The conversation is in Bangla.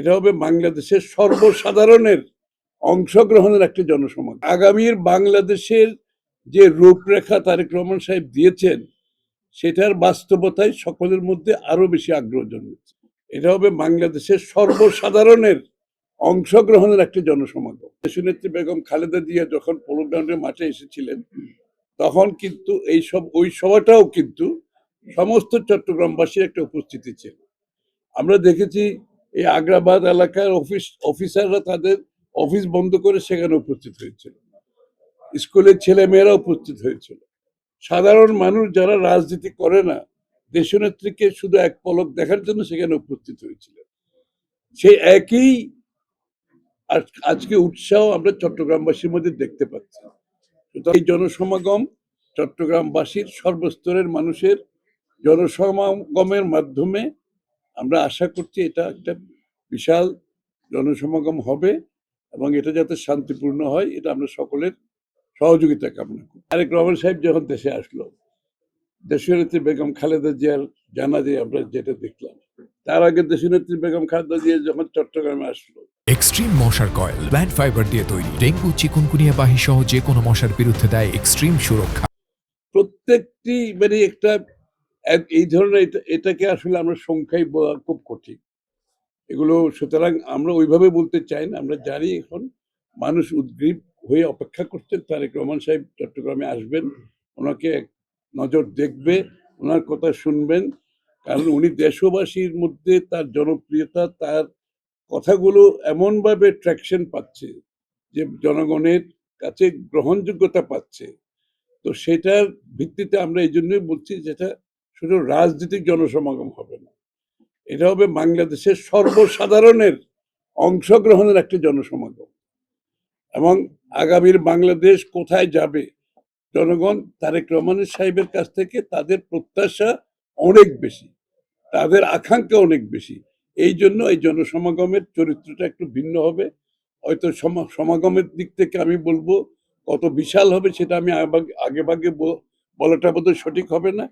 এটা হবে বাংলাদেশের সর্বসাধারণের অংশগ্রহণের একটি জনসমাগম। আগামীর বাংলাদেশের যে রূপরেখা তারেক রহমান সাহেব দিয়েছেন সেটার বাস্তবতায় সকলের মধ্যে আরো বেশি আগ্রহ জন্মেছে। এটা হবে বাংলাদেশের সর্বসাধারণের অংশগ্রহণের একটি জনসমাগম। দেশনেত্রী বেগম খালেদা জিয়া যখন পোলো গ্রাউন্ডের মাঠে এসেছিলেন তখন কিন্তু ওই সভাটাও কিন্তু সমস্ত চট্টগ্রামবাসীর একটা উপস্থিতি ছিল। আমরা দেখেছি এই আগ্রাবাদ এলাকার অফিসাররা তাদের অফিস বন্ধ করে সেখানে উপস্থিত হয়েছিল, স্কুলের ছেলে মেয়েরা উপস্থিত হয়েছিল। সাধারণ মানুষ যারা রাজনীতি করে না দেশনেত্রীকে শুধু এক পলক দেখার জন্য সেখানে উপস্থিত হয়েছিল। সেই একই আজকে উৎসাহ আমরা চট্টগ্রামবাসীর মধ্যে দেখতে পাচ্ছি। এই জনসমাগম চট্টগ্রামবাসীর সর্বস্তরের মানুষের জনসমাগমের মাধ্যমে আমরা আশা করছি এটা একটা বিশাল জনসমাগম হবে এবং এটা যাতে শান্তিপূর্ণ হয় এটা আমরা সকলের সহযোগিতা কামনা করি। তারেক রহমান সাহেব যখন দেশে আসলো, দেশনেত্রী বেগম খালেদা জিয়ার জানাজে আমরা যেটা দেখলাম, তার আগে দেশনেত্রী বেগম খালেদা জিয়া যখন চট্টগ্রামে আসলো, এক্সট্রিম মশার কয়েল প্ল্যান্ট ফাইবার দিয়ে তৈরি, ডেঙ্গু চিকুনগুনিয়া বাহি সহ যে কোনো মশার বিরুদ্ধে দেয় এক্সট্রিম সুরক্ষা। প্রত্যেকটি মানে একটা এই ধরনের এটাকে আসলে আমরা সংখ্যায় বলা খুব কঠিন এগুলো। সুতরাং আমরা ওইভাবে বলতে চাই না। আমরা জানি এখন মানুষ উদ্গ্রীব হয়ে অপেক্ষা করছেন তারেক রহমান সাহেব চট্টগ্রামে আসবেন, ওনাকে নজর দেখবে, ওনার কথা শুনবেন, কারণ উনি দেশবাসীর মধ্যে তার জনপ্রিয়তা, তার কথাগুলো এমনভাবে ট্র্যাকশন পাচ্ছে যে জনগণের কাছে গ্রহণযোগ্যতা পাচ্ছে। তো সেটার ভিত্তিতে আমরা এই জন্যই বলছি যেটা শুধু রাজনৈতিক জনসমাগম হবে না, এটা হবে বাংলাদেশের সর্বসাধারণের অংশগ্রহণের একটি জনসমাগম। এবং আগামীর বাংলাদেশ কোথায় যাবে, জনগণ তারেক রহমান সাহেবের কাছ থেকে তাদের প্রত্যাশা অনেক বেশি, তাদের আকাঙ্ক্ষা অনেক বেশি। এই জন্য এই জনসমাগমের চরিত্রটা একটু ভিন্ন হবে। হয়তো সমাগমের দিক থেকে আমি বলবো কত বিশাল হবে সেটা আমি আগে ভাগে বলাটা বোধহয় সঠিক হবে না।